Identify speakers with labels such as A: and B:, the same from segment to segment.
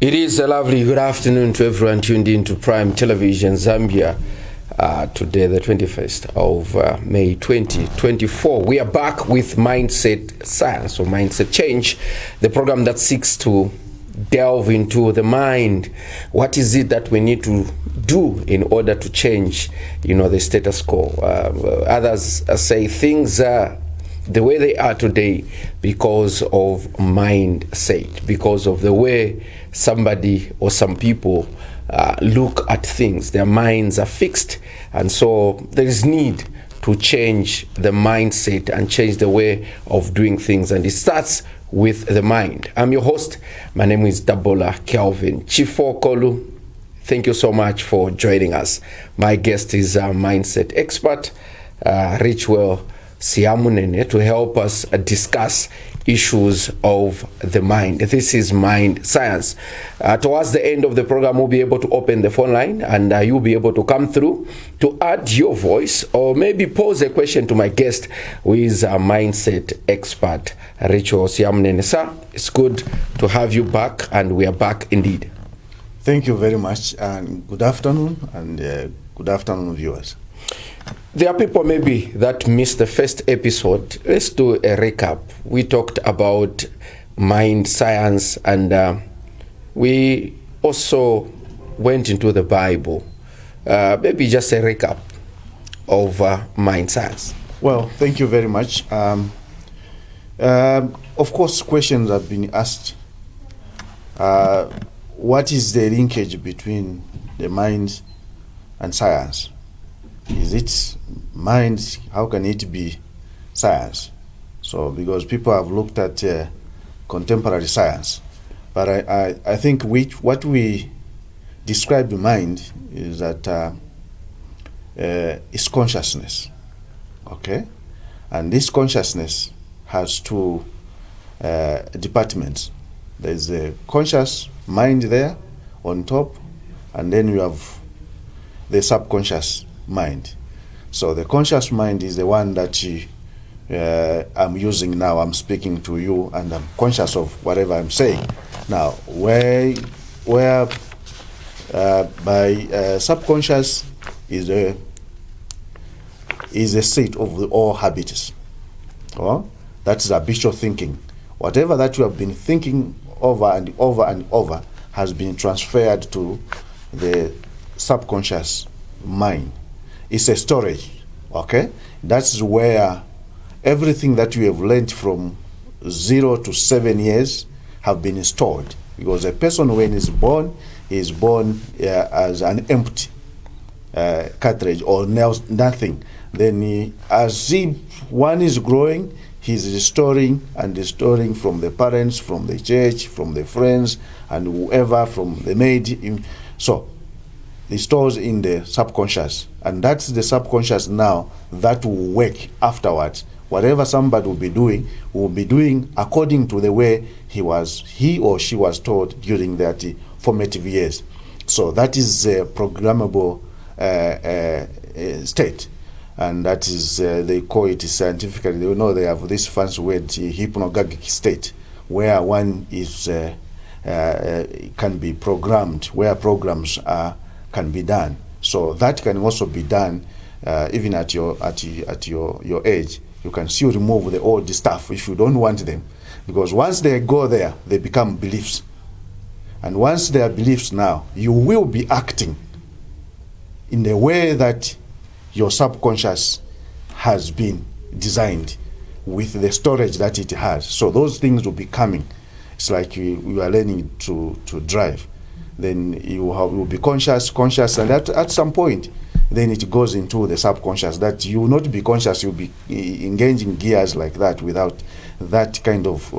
A: It is a lovely good afternoon to everyone tuned in to Prime Television Zambia. Today, the 21st of May 2024. We are back with Mindset Science or Mindset Change, the program that seeks to delve into the mind. What is it that we need to do in order to change, the status quo? Others say things are the way they are today because of mindset, because of the way somebody or some people look at things. Their minds are fixed, and so there is need to change the mindset and change the way of doing things, and it starts with the mind. I'm your host. My name is Dabola Kelvin Chifokolu. Thank you so much for joining us. My guest is a mindset expert, Richwell Siamunene, to help us discuss issues of the mind. This is Mind Science. Towards the end of the program, we'll be able to open the phone line, and you'll be able to come through to add your voice or maybe pose a question to my guest, who is a mindset expert, Richwell Siamunene. Sir, it's good to have you back, and we are back indeed.
B: Thank you very much, and good afternoon, and good afternoon, viewers.
A: There are people maybe that missed the first episode. Let's do a recap. We talked about mind science, and we also went into the Bible. Maybe just a recap of mind science.
B: Well, thank you very much. Of course, questions have been asked. What is the linkage between the mind and science? Is it mind? How can it be science? So, because people have looked at contemporary science, but I think what we describe the mind is that it's consciousness, okay? And this consciousness has two departments. There's a conscious mind there on top, and then you have the subconscious mind. So the conscious mind is the one that I'm using now. I'm speaking to you, and I'm conscious of whatever I'm saying. Now, where by subconscious is a state of all habits. That's habitual thinking. Whatever that you have been thinking over and over and over has been transferred to the subconscious mind. It's a storage, okay? That's where everything that you have learned from 0 to 7 years have been stored. Because a person, when he's born as an empty cartridge or nothing. Then as one is growing, he's restoring from the parents, from the church, from the friends, and whoever, from the maid. So it stores in the subconscious, and that's the subconscious now that will work afterwards. Whatever somebody will be doing according to the way he or she was taught during that formative years. So that is a programmable state, and that is they call it scientifically. They know they have this fancy word, hypnagogic state, where one is can be programmed, where programs can be done. So that can also be done even at your age. You can still remove the old stuff if you don't want them, because once they go there, they become beliefs, and once they are beliefs, now you will be acting in the way that your subconscious has been designed with the storage that it has. So those things will be coming. It's like you are learning to drive. Then you will be conscious, and at some point, then it goes into the subconscious, that you will not be conscious, you'll be engaging gears like that without that kind of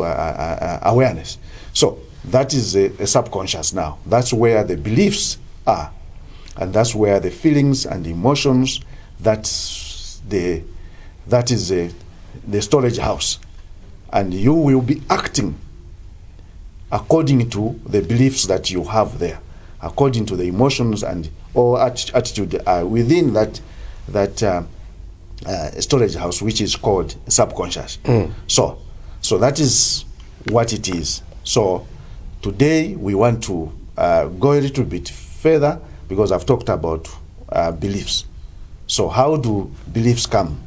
B: awareness. So that is a subconscious now. That's where the beliefs are, and that's where the feelings and emotions, that is the storage house. And you will be acting according to the beliefs that you have there, according to the emotions and or attitude within that storage house, which is called subconscious. So that is what it is. So Today we want to go a little bit further, because I've talked about beliefs. So how do beliefs come?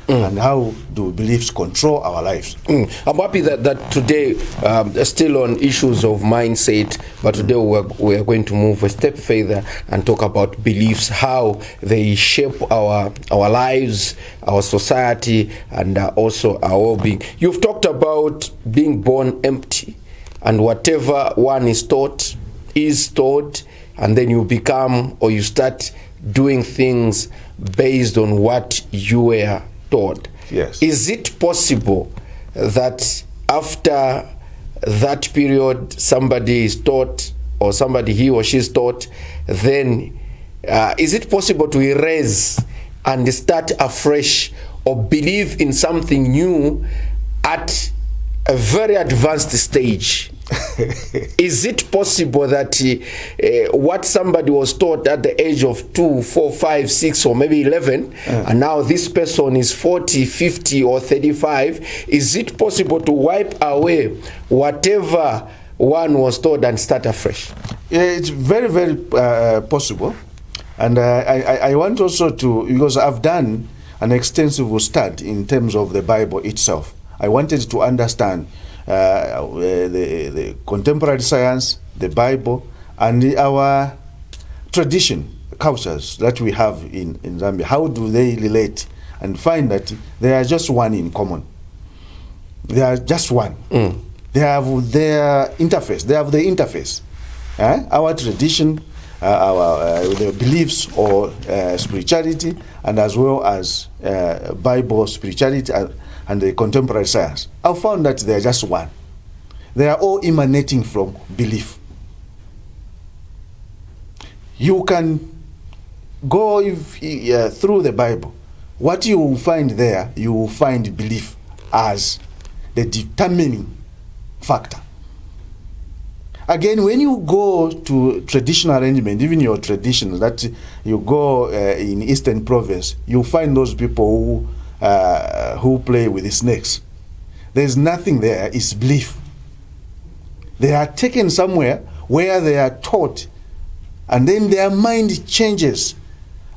B: And how do beliefs control our lives?
A: I'm happy that today, still on issues of mindset, but today we're going to move a step further and talk about beliefs, how they shape our lives, our society, and also our well-being. You've talked about being born empty, and whatever one is taught, and then you become, or you start doing things based on what you were taught.
B: Yes.
A: Is it possible that after that period somebody is taught, or somebody, he or she is taught, then is it possible to erase and start afresh, or believe in something new at a very advanced stage? Is it possible that what somebody was taught at the age of 2, 4, 5, 6, or maybe 11, and now this person is 40, 50, or 35, is it possible to wipe away whatever one was taught and start afresh?
B: Yeah, it's very, very possible. And I want also to, because I've done an extensive study in terms of the Bible itself. I wanted to understand the contemporary science, the Bible, and our tradition, cultures that we have in Zambia. How do they relate? And find that they are just one in common. They are just one. They have their interface. They have the interface. Our tradition, the beliefs or spirituality, and as well as Bible spirituality and the contemporary science. I found that they are just one. They are all emanating from belief. You can go through the Bible. What you will find there, you will find belief as the determining factor. Again, when you go to traditional arrangement, even your tradition, that you go in Eastern Province, you find those people who play with the snakes. There's nothing there, it's belief. They are taken somewhere where they are taught, and then their mind changes.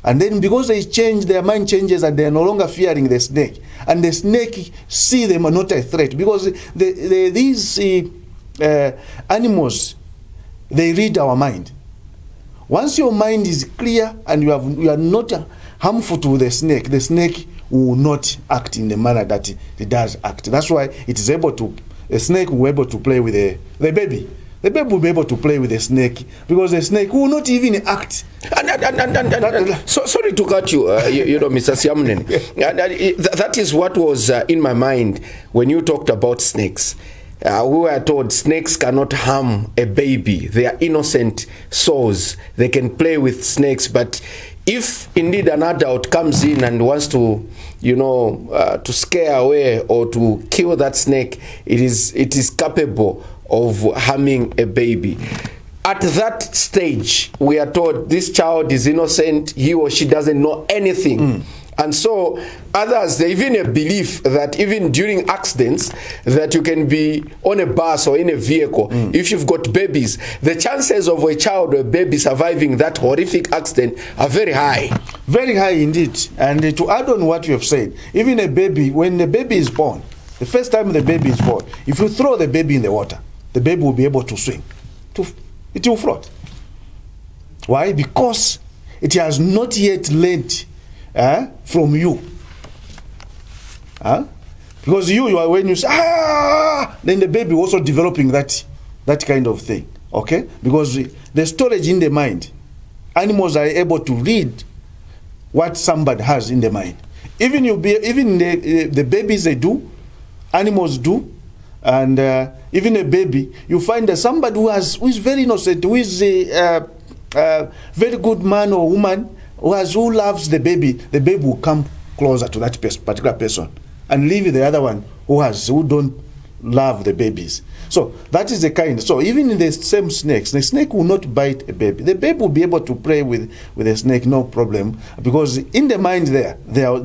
B: And then because they change, their mind changes, and they are no longer fearing the snake. And the snake see them not a threat, because these animals, they read our mind. Once your mind is clear and you are not harmful to the snake will not act in the manner that it does act. That's why it is able to, a snake will be able to play with the baby. The baby will be able to play with the snake, because the snake will not even act.
A: So sorry to cut you, Mr. Siamunene. That is what was in my mind when you talked about snakes. We were told snakes cannot harm a baby. They are innocent souls. They can play with snakes, but if indeed an adult comes in and wants to, to scare away or to kill that snake, it is capable of harming a baby. At that stage, we are told this child is innocent, he or she doesn't know anything. And so others, they even a belief that even during accidents that you can be on a bus or in a vehicle, if you've got babies, the chances of a child or a baby surviving that horrific accident are very high.
B: Very high indeed. And to add on what you have said, even a baby, when the baby is born, the first time the baby is born, if you throw the baby in the water, the baby will be able to swim. It will float. Why? Because it has not yet learned from you. Because you are, when you say, then the baby also developing that kind of thing. Okay? Because the storage in the mind, animals are able to read what somebody has in the mind. Even the babies, they do, animals do, and even a baby, you find that somebody who is very innocent, who is a very good man or woman, who loves the baby will come closer to that particular person and leave the other one who love the babies. So that is the kind. So even in the same snakes, the snake will not bite a baby. The baby will be able to play with the snake, no problem, because in the mind there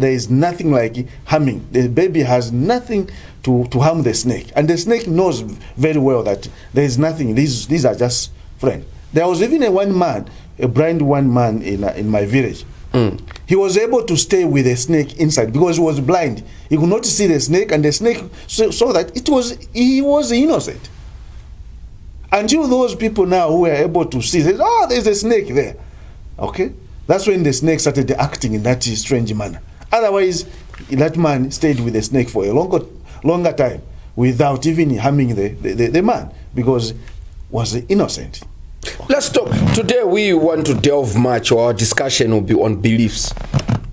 B: is nothing like harming. The baby has nothing to harm the snake, and the snake knows very well that there is nothing. These are just friends. There was even a blind one man in my village. He was able to stay with the snake inside because he was blind. He could not see the snake, and the snake saw that he was innocent. Until those people now who were able to see, said, "Oh, there's a snake there." Okay, that's when the snake started acting in that strange manner. Otherwise, that man stayed with the snake for a longer time without even harming the man because was innocent.
A: Let's talk. Today we want to delve much, or our discussion will be on beliefs.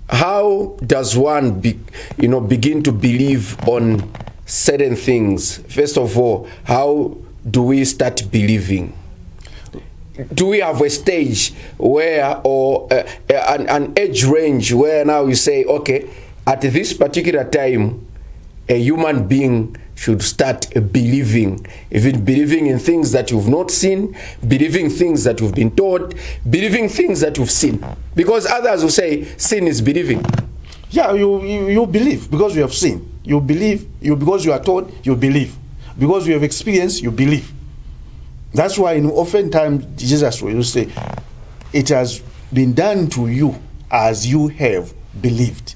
A: How does one begin to believe on certain things? First of all, how do we start believing? Do we have a stage where, or an age range where now you say, okay, at this particular time, a human being should start believing, even believing in things that you've not seen, believing things that you've been taught, believing things that you've seen? Because others will say sin is believing.
B: Yeah, you believe because you have seen. You believe, because you are taught, you believe. Because you have experienced, you believe. That's why oftentimes Jesus will say, it has been done to you as you have believed.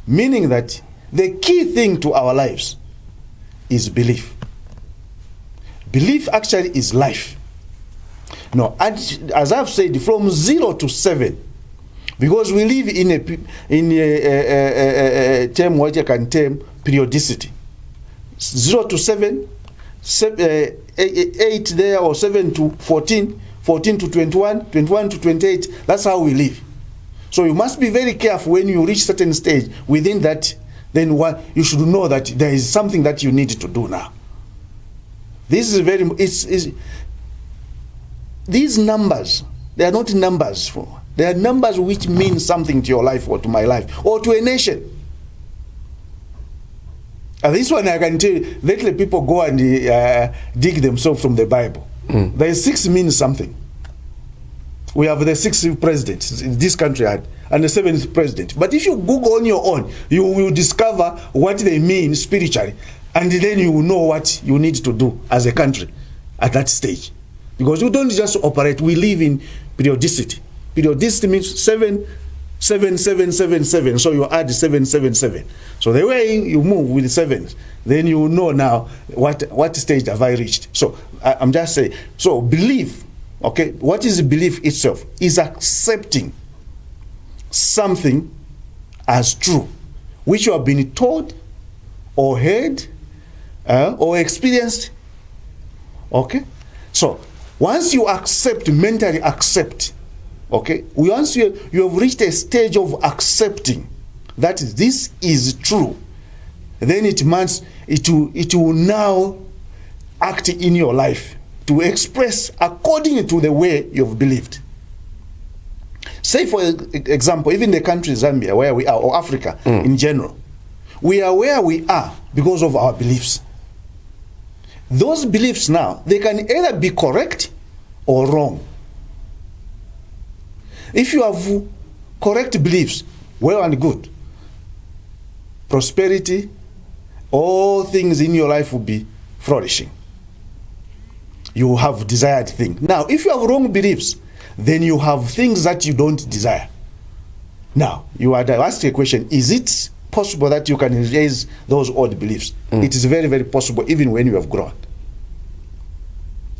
B: Meaning that the key thing to our lives is belief. Belief actually is life. No, as I've said, from 0 to 7, because we live in a term what you can term periodicity. 0 to 7, 8 there, or 7 to 14, 14 to 21, 21 to 28. That's how we live. So you must be very careful when you reach certain stage within that. Then you should know that there is something that you need to do now. This is these numbers, they are not numbers. They are numbers which mean something to your life or to my life or to a nation. And this one I can tell you, lately people go and dig themselves from the Bible. The 6 means something. We have the 6th president in this country and the 7th president. But if you Google on your own, you will discover what they mean spiritually. And then you will know what you need to do as a country at that stage. Because you don't just operate, we live in periodicity. Periodicity means 7, 7, 7, 7, 7. So you add 7, 7, 7. So the way you move with 7, then you will know now what stage have I reached. So I'm just saying, so belief. Okay, what is belief itself? Is accepting something as true, which you have been told or heard or experienced. Okay, so once you accept, mentally accept, okay, once you have reached a stage of accepting that this is true, then it will now act in your life to express according to the way you've believed. Say, for example, even the country Zambia, where we are, or Africa in general, we are where we are because of our beliefs. Those beliefs now, they can either be correct or wrong. If you have correct beliefs, well and good. Prosperity, all things in your life will be flourishing. You have desired things. Now, if you have wrong beliefs, then you have things that you don't desire. Now, you are asked a question, is it possible that you can erase those old beliefs? It is very, very possible, even when you have grown.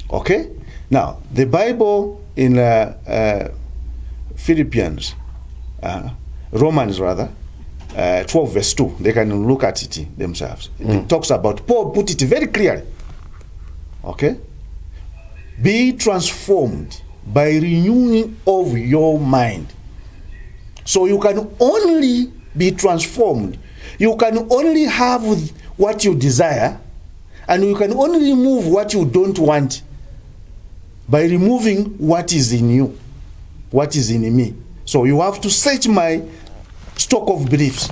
B: Okay? Now, the Bible in Philippians, Romans rather, 12 verse 2, they can look at it themselves. It talks about, Paul put it very clearly. Okay? Be transformed by renewing of your mind. So you can only be transformed. You can only have what you desire, and you can only remove what you don't want by removing what is in you, what is in me. So you have to search my stock of beliefs.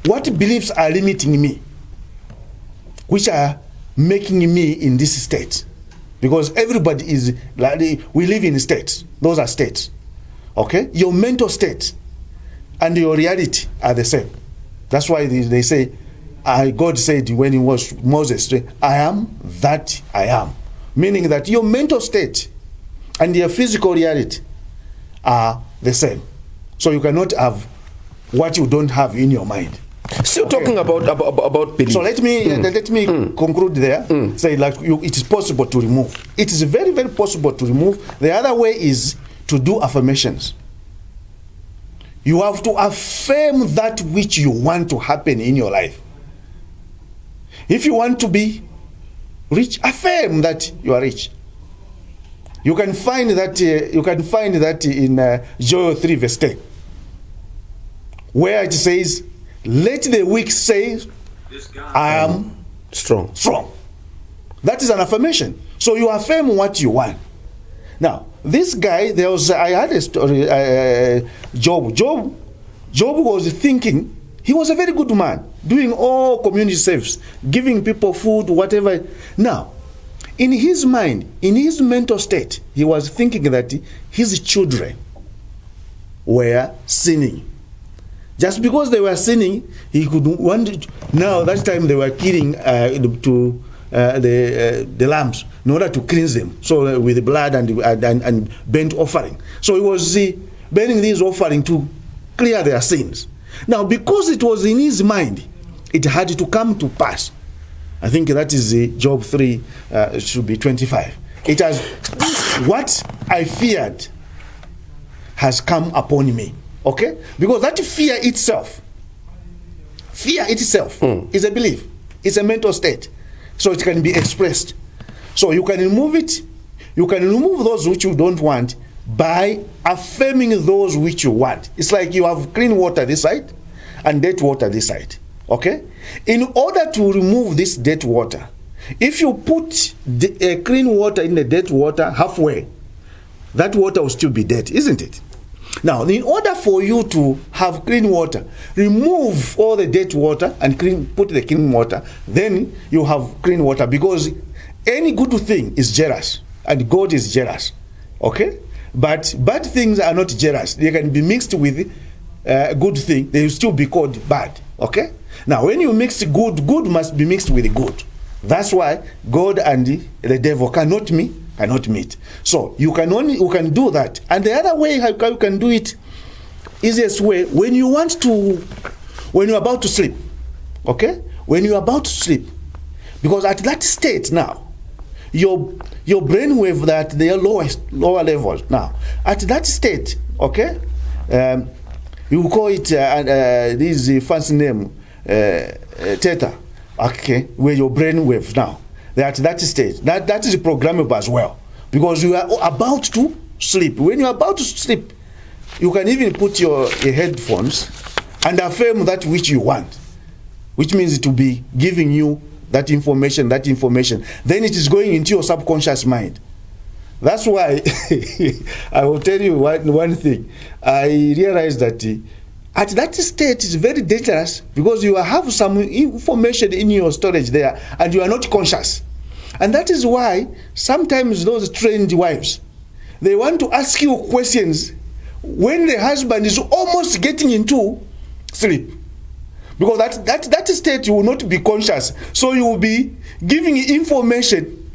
B: What beliefs are limiting me? which are making me in this state. Because everybody is, like, we live in states. Those are states. Okay? Your mental state and your reality are the same. That's why they say, God said when he was Moses, I am that I am. Meaning that your mental state and your physical reality are the same. So you cannot have what you don't have in your mind.
A: Still talking about belief.
B: So let me conclude there. Say, like, it is possible to remove. It is very, very possible to remove. The other way is to do affirmations. You have to affirm that which you want to happen in your life. If you want to be rich, affirm that you are rich. You can find that. In Joel 3 verse 10, where it says, "Let the weak say, I am
A: strong."
B: Strong. That is an affirmation. So you affirm what you want. Now, this guy, I had a story. Job was thinking. He was a very good man, doing all community service, giving people food, whatever. Now, in his mind, in his mental state, he was thinking that his children were sinning. Just because they were sinning, he could want. Now, that time they were killing the lambs in order to cleanse them. So with the blood and burnt offering. So he was burning these offering to clear their sins. Now, because it was in his mind, it had to come to pass. I think that is Job 3, should be 25. It has, what I feared has come upon me. Okay? Because that fear itself is a belief. It's a mental state. So it can be expressed. So you can remove it. You can remove those which you don't want by affirming those which you want. It's like you have clean water this side and dirty water this side. Okay? In order to remove this dirty water, if you put the clean water in the dirty water halfway, that water will still be dirty, isn't it? Now, in order for you to have clean water, remove all the dirty water and put the clean water, then you have clean water, because any good thing is jealous, and God is jealous. Okay? But bad things are not jealous. They can be mixed with good thing. They will still be called bad. Okay? Now, when you mix good, good must be mixed with good. That's why God and the devil cannot meet. So you can do that. And the other way how you can do it, easiest way, when you're about to sleep. Okay? When you're about to sleep. Because at that state now, your brainwave that they are lower levels now. At that state, okay, you call it this fancy name, theta. Okay, where your brainwave now. At that state, that is programmable as well, because you are about to sleep. When you are about to sleep, you can even put your headphones and affirm that which you want, which means it will be giving you that information. Then it is going into your subconscious mind. That's why I will tell you one thing. I realized that at that state is very dangerous, because you have some information in your storage there and you are not conscious. And that is why sometimes those trained wives, they want to ask you questions when the husband is almost getting into sleep. Because that state you will not be conscious. So you will be giving information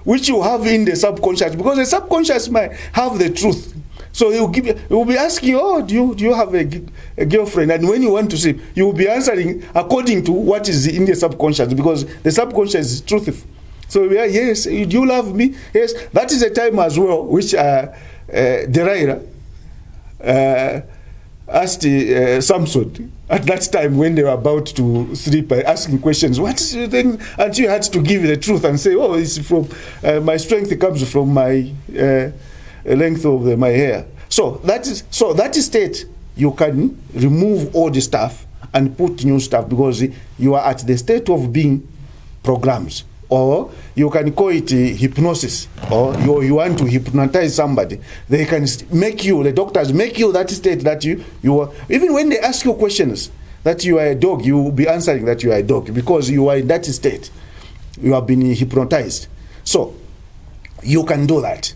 B: which you have in the subconscious, because the subconscious might have the truth. So he will be asking, oh, do you have a girlfriend? And when you want to sleep, you will be answering according to what is in the subconscious, because the subconscious is truthful. So yes, do you love me? Yes, that is a time as well which Delilah asked Samson at that time when they were about to sleep, asking questions. What is the thing? And you had to give the truth and say, oh, it's from my strength comes from my length of my hair. So that state, you can remove all the stuff and put new stuff, because you are at the state of being programmed. Or you can call it hypnosis, or you want to hypnotize somebody. They can make you, the doctors make you that state that you are. Even when they ask you questions, that you are a dog, you will be answering that you are a dog because you are in that state. You have been hypnotized. So you can do that.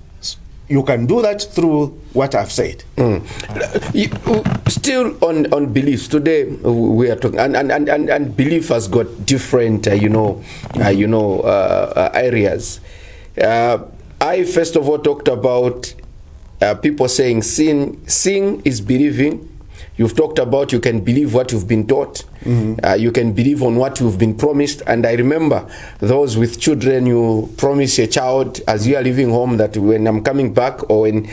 B: You can do that through what I've said.
A: Still on beliefs today, we are talking, and belief has got different, areas. I first of all talked about people saying seeing is believing. You've talked about you can believe what you've been taught. You can believe on what you've been promised. And I remember those with children, you promise a child as you are leaving home that when I'm coming back or when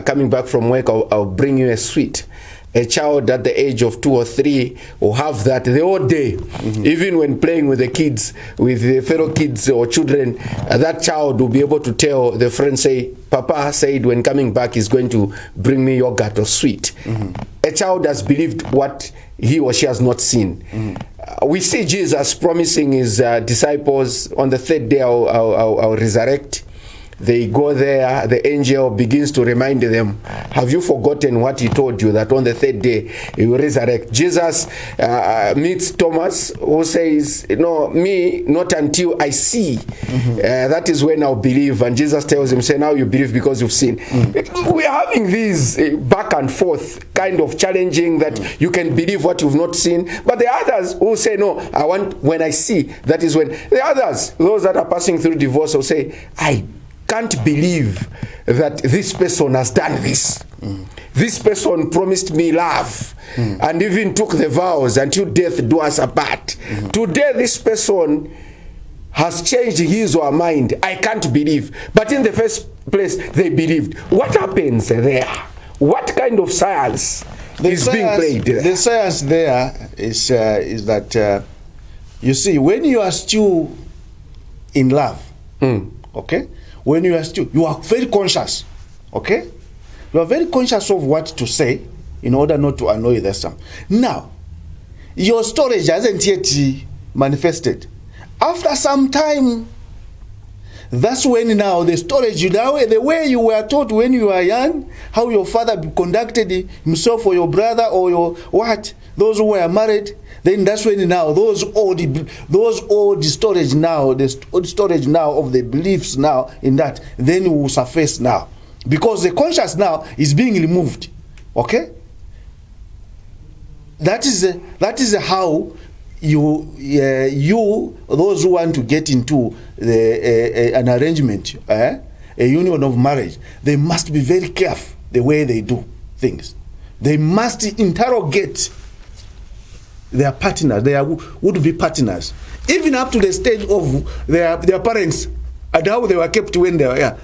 A: coming back from work, I'll bring you a sweet. A child at the age of 2 or 3 will have that the whole day. Even when playing with the kids, with the fellow kids or children, that child will be able to tell the friend, say, Papa said when coming back he's going to bring me yogurt or sweet. A child has believed what he or she has not seen. We see Jesus promising his disciples, on the 3rd day I'll resurrect. They go there, the angel begins to remind them, have you forgotten what he told you, that on the 3rd day he will resurrect? Jesus meets Thomas, who says, no, me, not until I see. That is when I'll believe. And Jesus tells him, say, now you believe because you've seen. We are having these back and forth, kind of challenging that you can believe what you've not seen. But the others who say, no, I want when I see. That is when the others, those that are passing through divorce, will say, I can't believe that this person has done this. This person promised me love and even took the vows until death do us apart. Today this person has changed his or her mind. I can't believe. But in the first place, they believed. What happens there? What kind of science is being played there?
B: The science there is that, you see, when you are still in love, okay? When you are still, you are very conscious, okay? You are very conscious of what to say in order not to annoy the son. Now, your storage hasn't yet manifested. After some time, that's when now the storage, the way you were taught when you were young, how your father conducted himself or your brother or your what, those who were married, then that's when now those old storage now, the old storage now of the beliefs now in that, then will surface now. Because the conscious now is being removed. Okay? That is how you those who want to get into an arrangement, a union of marriage, they must be very careful the way they do things. They must interrogate their partners, their would-be partners, even up to the stage of their parents and how they were kept when they were young.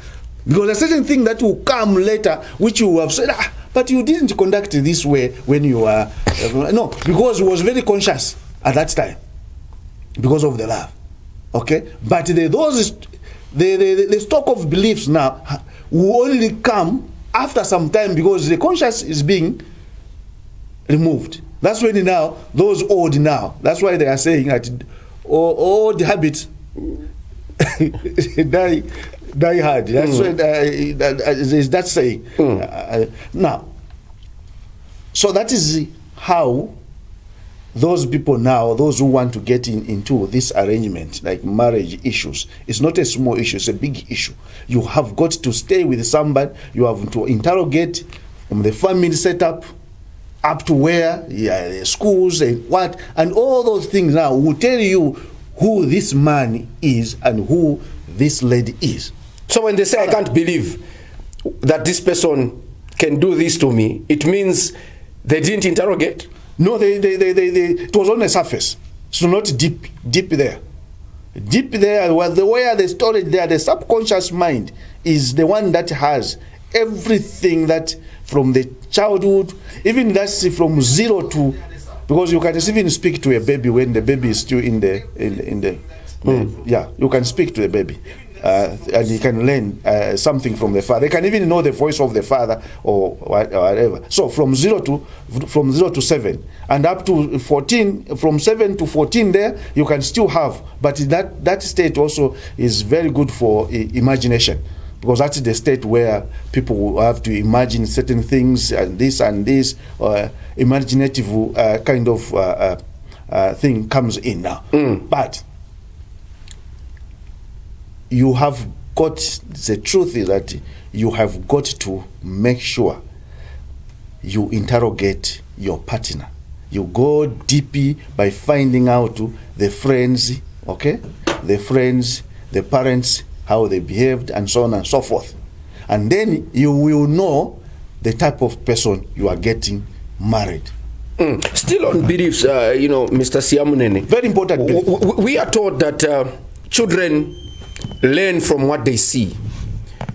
B: Because a certain thing that will come later, which you have said, but you didn't conduct it this way when you were, no, because he was very conscious at that time, because of the love, okay? But the stock of beliefs now will only come after some time because the conscious is being removed. That's when now, those old now, that's why they are saying that old habits die hard. That's why is that saying. Now, so that is how those people now, those who want to get into this arrangement, like marriage issues, it's not a small issue, it's a big issue. You have got to stay with somebody, you have to interrogate from the family setup, up to where, the schools and what, and all those things now will tell you who this man is and who this lady is.
A: So when they say, I can't believe that this person can do this to me, it means they didn't interrogate?
B: No, it was on the surface. So not deep there. Deep there, where the storage there, the subconscious mind is the one that has everything that from the childhood, even that's from 0 to, because you can even speak to a baby when the baby is still in the yeah, you can speak to the baby. And you can learn something from the father. They can even know the voice of the father or whatever. So from 0 to 7 and up to 14, from 7 to 14 there, you can still have. But that state also is very good for imagination. because that's the state where people will have to imagine certain things and this, imaginative kind of thing comes in now. But you have got, the truth is that you have got to make sure you interrogate your partner. You go deep by finding out the friends, okay? The friends, the parents, how they behaved, and so on and so forth. And then you will know the type of person you are getting married.
A: Still on beliefs, Mr. Siamunene.
B: Very important belief.
A: We are taught that children learn from what they see.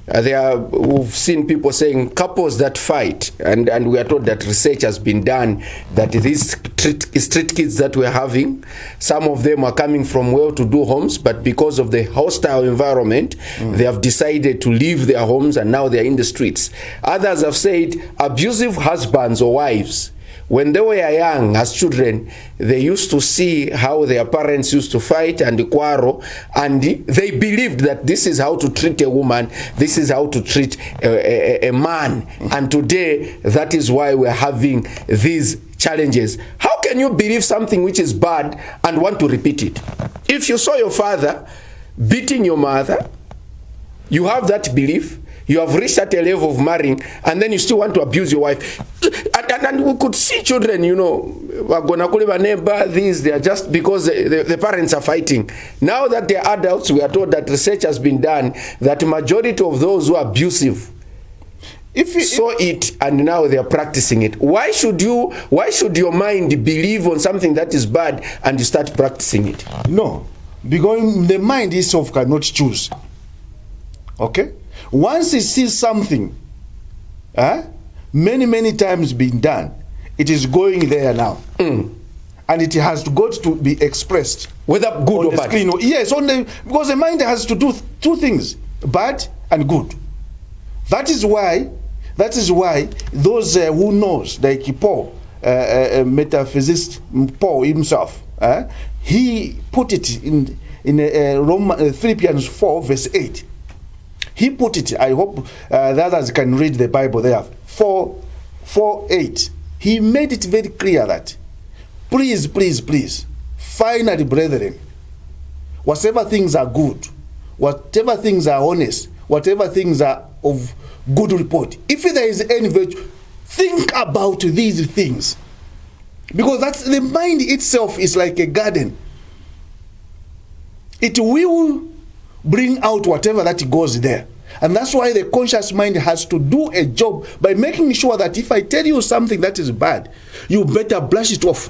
A: We've seen people saying couples that fight, and we are told that research has been done that these street kids that we're having, some of them are coming from well-to-do homes, but because of the hostile environment, they have decided to leave their homes and now they're in the streets. Others have said abusive husbands or wives, when they were young as children, they used to see how their parents used to fight and quarrel, and they believed that this is how to treat a woman, this is how to treat a man. And today, that is why we're having these challenges. How can you believe something which is bad and want to repeat it? If you saw your father beating your mother, you have that belief, you have reached at a level of marrying, and then you still want to abuse your wife. And we could see children, we're gonna call a neighbor, they are just because the parents are fighting. Now that they're adults, we are told that research has been done that majority of those who are abusive saw it and now they are practicing it. Why should your mind believe on something that is bad and you start practicing it?
B: No, because the mind itself cannot choose. Okay? Once it sees something, many times being done, it is going there now. And it has got to be expressed.
A: Whether good or bad.
B: Yes, because the mind has to do two things, bad and good. That is why those who knows, like Paul, metaphysicist Paul himself, he put it in Philippians 4 verse 8. He put it, I hope the others can read the Bible there, 4:8. He made it very clear that, please, finally, brethren, whatever things are good, whatever things are honest, whatever things are of good report, if there is any virtue, think about these things. Because that's the mind itself is like a garden. It will bring out whatever that goes there. And that's why the conscious mind has to do a job by making sure that if I tell you something that is bad, you better brush it off.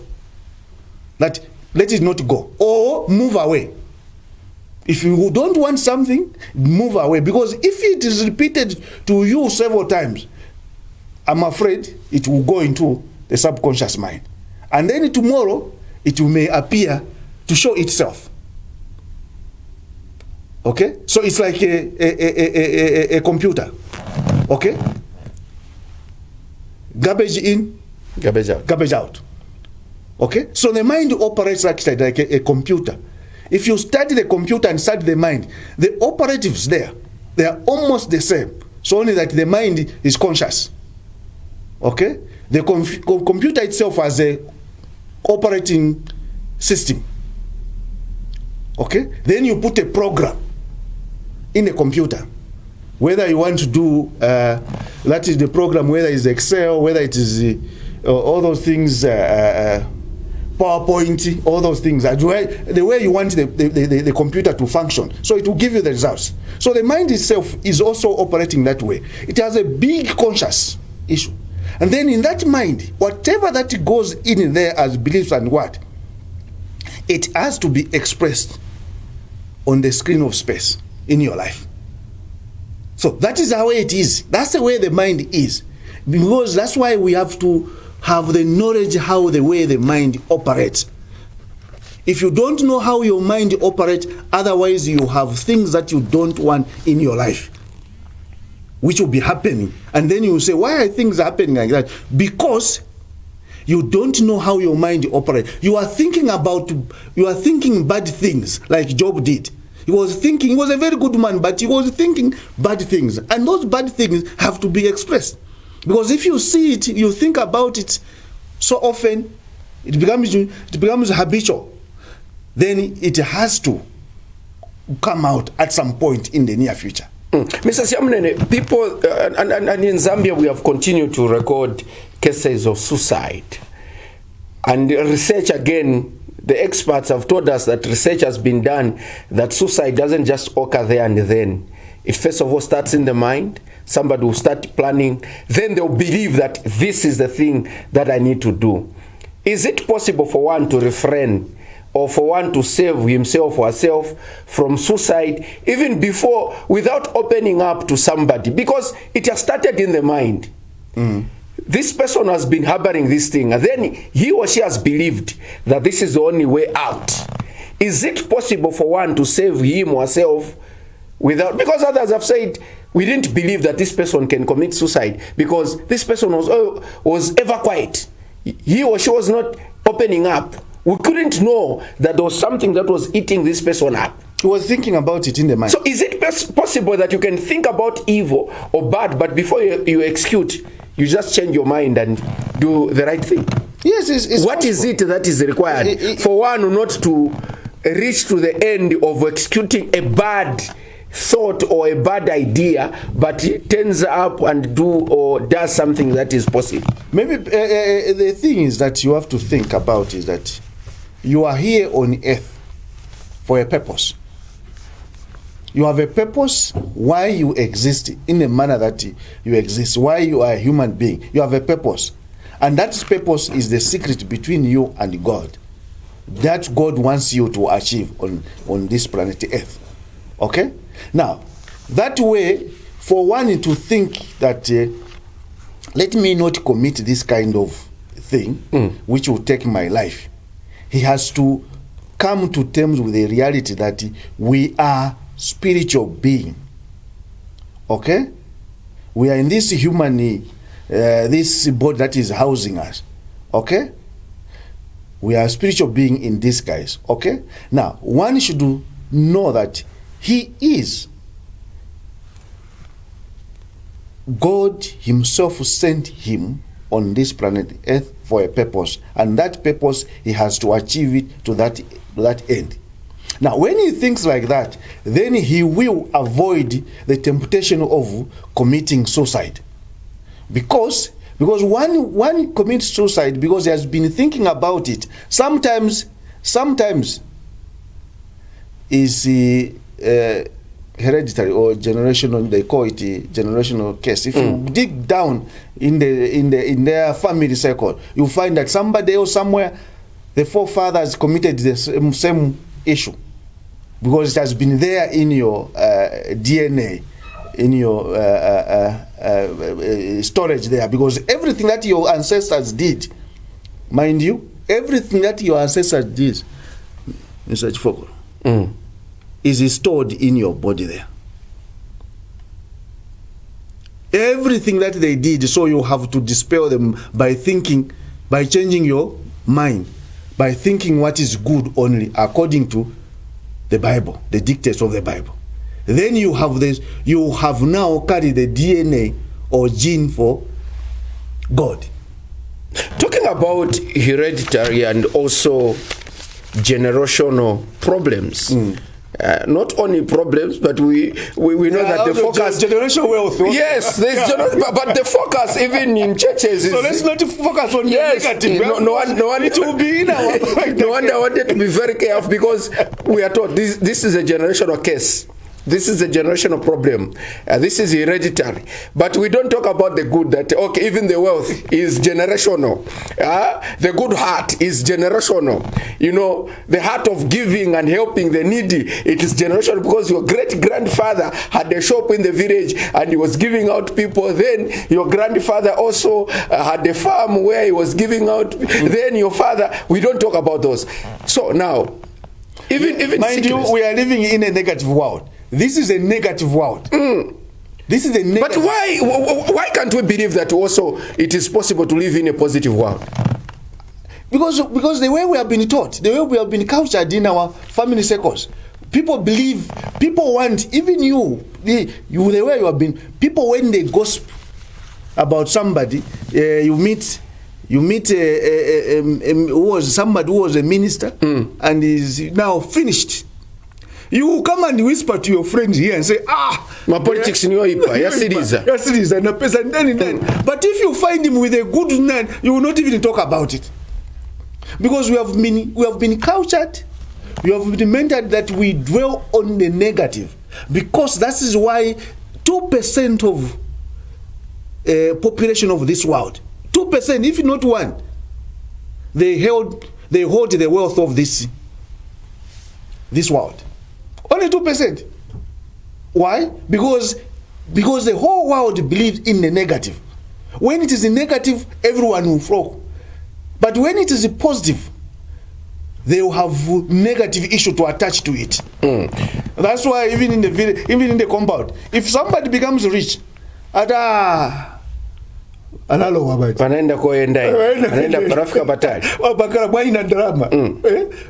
B: That let it not go. Or move away. If you don't want something, move away. Because if it is repeated to you several times, I'm afraid it will go into the subconscious mind. And then tomorrow, it may appear to show itself. Okay? So it's like a computer. Okay? Garbage in,
A: garbage out.
B: Garbage out. Okay? So the mind operates like a computer. If you study the computer and study the mind, the operatives there, they are almost the same. So only that the mind is conscious. Okay? The computer itself has a operating system. Okay? Then you put a program in a computer. Whether you want to do, that is the program, whether it's Excel, whether it is all those things, PowerPoint, all those things, the way you want the computer to function. So it will give you the results. So the mind itself is also operating that way. It has a big conscious issue. And then in that mind, whatever that goes in there as beliefs and what, it has to be expressed on the screen of space in your life. So that is how it is. That's the way the mind is. Because that's why we have to have the knowledge how the way the mind operates. If you don't know how your mind operates, otherwise you have things that you don't want in your life, which will be happening. And then you will say, why are things happening like that? Because you don't know how your mind operates. You are thinking bad things like Job did. He was thinking, he was a very good man, but he was thinking bad things. And those bad things have to be expressed. Because if you see it, you think about it so often, it becomes habitual. Then it has to come out at some point in the near future.
A: Mr. Siamunene, people, and in Zambia we have continued to record cases of suicide. And research again, the experts have told us that research has been done that suicide doesn't just occur there and then. It first of all starts in the mind. Somebody will start planning. Then they'll believe that this is the thing that I need to do. Is it possible for one to refrain or for one to save himself or herself from suicide even before, without opening up to somebody? Because it has started in the mind. This person has been harboring this thing, and then he or she has believed that this is the only way out. Is it possible for one to save him or herself without, because others have said, we didn't believe that this person can commit suicide because this person was ever quiet. He or she was not opening up. We couldn't know that there was something that was eating this person up.
B: He was thinking about it in the mind.
A: So is it possible that you can think about evil or bad, but before you execute, you just change your mind and do the right thing?
B: Yes, it's
A: what
B: possible.
A: Is it that is required for one not to reach to the end of executing a bad thought or a bad idea, but it turns up and does something that is possible?
B: Maybe the thing is that you have to think about is that you are here on earth for a purpose. You have a purpose why you exist in the manner that you exist, why you are a human being. You have a purpose. And that purpose is the secret between you and God. That God wants you to achieve on this planet Earth. Okay? Now, that way, for one to think that let me not commit this kind of thing, which will take my life, he has to come to terms with the reality that we are spiritual being. Okay? We are in this human, this body that is housing us. Okay? We are spiritual being in disguise. Okay? Now, one should know that he is. God himself sent him on this planet Earth for a purpose, and that purpose he has to achieve it to that end. Now, when he thinks like that, then he will avoid the temptation of committing suicide, because one commits suicide because he has been thinking about it. Sometimes is hereditary or generational. They call it a generational case. If you dig down in their family circle, you find that somebody else somewhere, the forefathers committed the same issue, because it has been there in your DNA, in your storage there. Because everything that your ancestors did, mind you, everything that your ancestors did, Mr. Chifoko, is stored in your body there. Everything that they did, so you have to dispel them by thinking, by changing your mind, by thinking what is good only according to the Bible, the dictates of the Bible. Then you have this, you have now carried the DNA or gene for God.
A: Talking about hereditary and also generational problems, not only problems, but we know that the focus
B: generational wealth.
A: Yes, there's but the focus even in churches is,
B: so let's not focus on negative.
A: No one it will be in our no wonder I wanted to be very careful, because we are taught this is a generational case. This is a generational problem. This is hereditary. But we don't talk about the good, that, okay, even the wealth is generational. The good heart is generational. You know, the heart of giving and helping the needy, it is generational, because your great-grandfather had a shop in the village and he was giving out people. Then your grandfather also had a farm where he was giving out. Then your father, we don't talk about those. So now, even
B: mind you, we are living in a negative world. This is a negative world. This is a negative.
A: But why can't we believe that also it is possible to live in a positive world?
B: Because the way we have been taught, the way we have been cultured in our family circles, People believe, people want, even you, the way you have been, people when they gossip about somebody, you meet somebody who was a minister and is now finished. You come and whisper to your friends here and say,
A: my politics in your ipa, yes it is.
B: Yes it is, and then. But if you find him with a good man, you will not even talk about it. Because we have been cultured, we have been mentored that we dwell on the negative. Because that is why 2% of population of this world, 2%, if not 1, they hold the wealth of this world. Only 2%. Why? Because the whole world believes in the negative. When it is a negative, everyone will flock. But when it is a positive, they will have negative issue to attach to it. That's why even in the compound, if somebody becomes rich,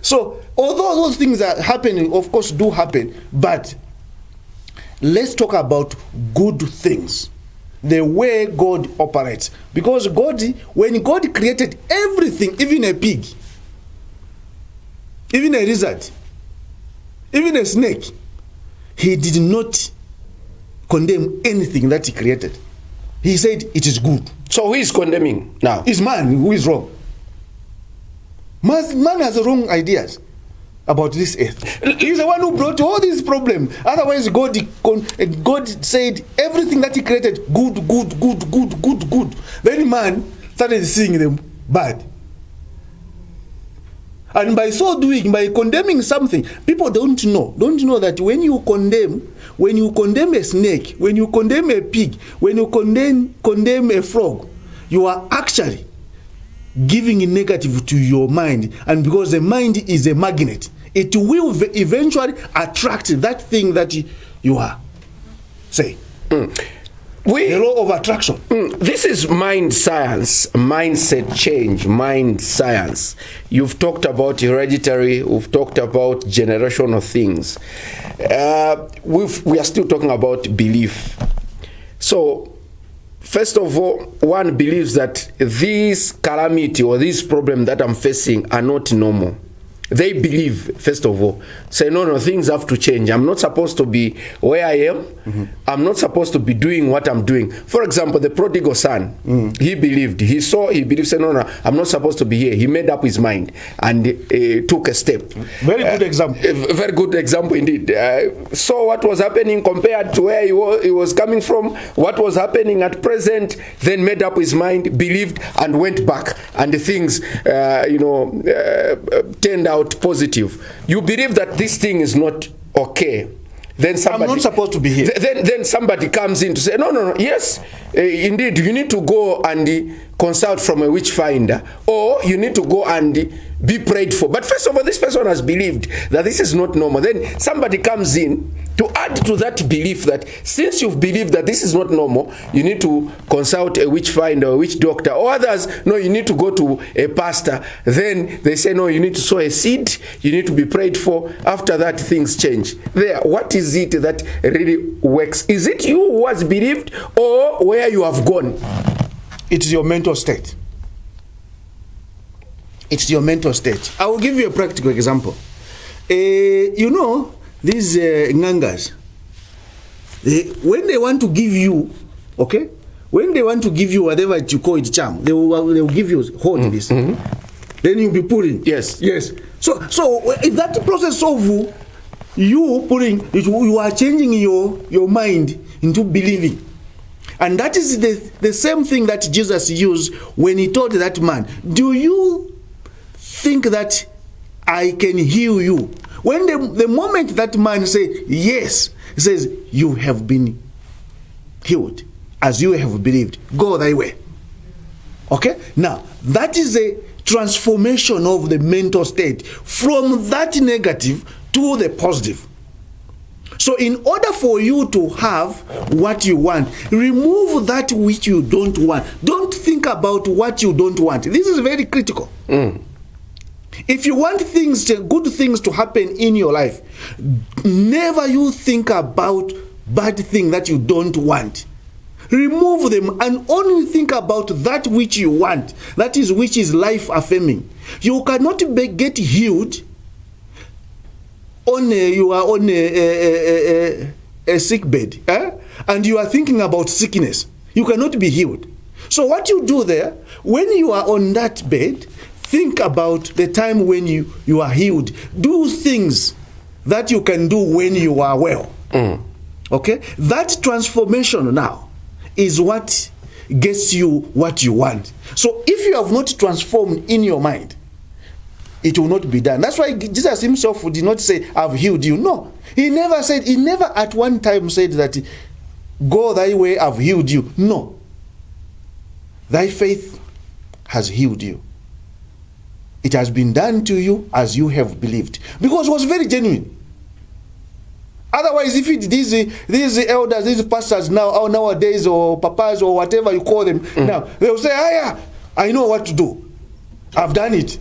B: so although those things are happening, of course do happen, but let's talk about good things, the way God operates. Because when God created everything, even a pig, even a lizard, even a snake, he did not condemn anything that he created. He said it is good.
A: So who is condemning now?
B: It's man who is wrong. Man has wrong ideas about this earth. He's the one who brought all these problems. Otherwise, God said everything that he created, good. Then man started seeing them bad. And by so doing, by condemning something, people don't know that when you condemn a snake, when you condemn a pig, when you condemn a frog, you are actually giving a negative to your mind. And because the mind is a magnet, it will eventually attract that thing that you are saying. The law of attraction.
A: This is mind science, mindset change, mind science. You've talked about hereditary, we've talked about generational things. We are still talking about belief. So, first of all, one believes that this calamity or this problem that I'm facing are not normal. They believe, first of all, say, no, things have to change. I'm not supposed to be where I am. I'm not supposed to be doing what I'm doing. For example, the prodigal son, he believed, he believed, said, no, I'm not supposed to be here. He made up his mind and took a step.
B: Very good example.
A: Very good example indeed. Saw what was happening compared to where he was coming from, what was happening at present, then made up his mind, believed, and went back. And the things, turned out positive. You believe that this thing is not okay. Then somebody,
B: I'm not supposed to be here.
A: Then somebody comes in to say, no, yes, indeed, you need to go and consult from a witch finder, or you need to go and be prayed for. But first of all, this person has believed that this is not normal. Then somebody comes in to add to that belief that since you've believed that this is not normal, you need to consult a witch finder or a witch doctor, or others, no, you need to go to a pastor. Then they say, no, you need to sow a seed, you need to be prayed for. After that, things change. There, what is it that really works? Is it you who has believed, or where you have gone?
B: It's your mental state. It's your mental state. I will give you a practical example. These ngangas, when they want to give you, okay, when they want to give you whatever you call it charm, they will give you, hold this. Then you'll be pulling.
A: Yes.
B: So in that process of you pulling, you are changing your mind into believing. And that is the same thing that Jesus used when he told that man, do you think that I can heal you? When the moment that man said yes, he says, you have been healed as you have believed. Go thy way. Okay? Now, that is a transformation of the mental state from that negative to the positive. So in order for you to have what you want, remove that which you don't want. Don't think about what you don't want. This is very critical. If you want things, good things to happen in your life, never you think about bad things that you don't want. Remove them and only think about that which you want, that is which is life affirming. You cannot get healed you are on a sick bed, and you are thinking about sickness. You cannot be healed. So what you do there, when you are on that bed, think about the time when you are healed. Do things that you can do when you are well. Okay? That transformation now is what gets you what you want. So if you have not transformed in your mind, it will not be done. That's why Jesus himself did not say, I've healed you. No. He never at one time said that, go thy way, I've healed you. No. Thy faith has healed you. It has been done to you as you have believed. Because it was very genuine. Otherwise, if these elders, these pastors nowadays, or papas, or whatever you call them, now, they will say, yeah, I know what to do. I've done it.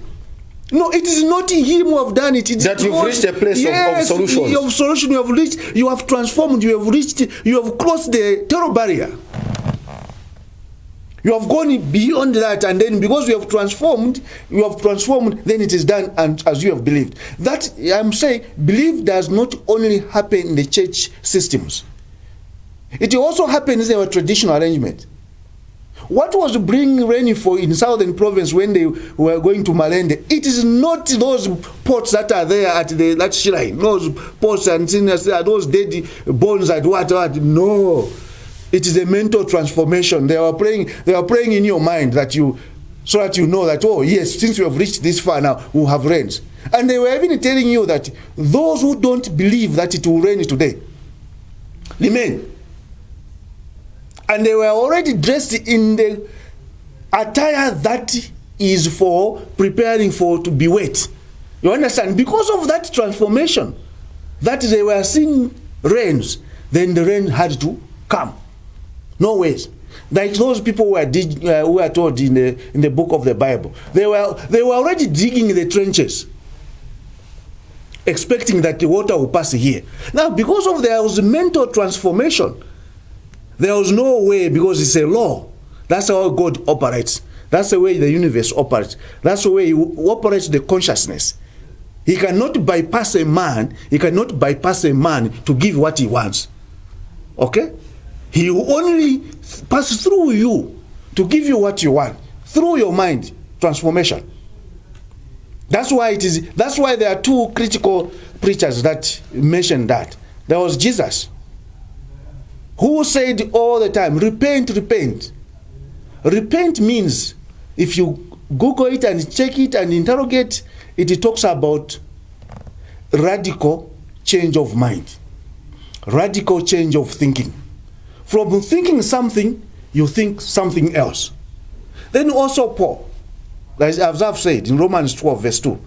B: No, it is not him who have done it. It's
A: that you've reached a place of solution.
B: You have solution. You have reached. You have transformed. You have reached. You have crossed the terror barrier. You have gone beyond that, and then because you have transformed, then it is done, and as you have believed. That I'm saying, belief does not only happen in the church systems. It also happens in our traditional arrangement. What was bringing rain for in southern province when they were going to Malende? It is not those pots that are there at that shrine, those pots and those dead bones and what. No, it is a mental transformation. They are praying in your mind so that you know that, oh yes, since we have reached this far now, we'll have rains. And they were even telling you that those who don't believe that it will rain today, remain. And they were already dressed in the attire that is for preparing for to be wet. You understand? Because of that transformation, that they were seeing rains, then the rain had to come. No ways. Like those people who are told in the book of the Bible, they were already digging the trenches, expecting that the water will pass here. Now, because of there was a mental transformation, there was no way, because it's a law. That's how God operates. That's the way the universe operates. That's the way he operates the consciousness. He cannot bypass a man. He cannot bypass a man to give what he wants. Okay? He will only pass through you to give you what you want. Through your mind transformation. That's why there are two critical preachers that mentioned that. There was Jesus, who said all the time, repent, repent. Repent means, if you Google it and check it and interrogate, it talks about radical change of mind, radical change of thinking. From thinking something, you think something else. Then also Paul, as I've said in Romans 12 verse 2,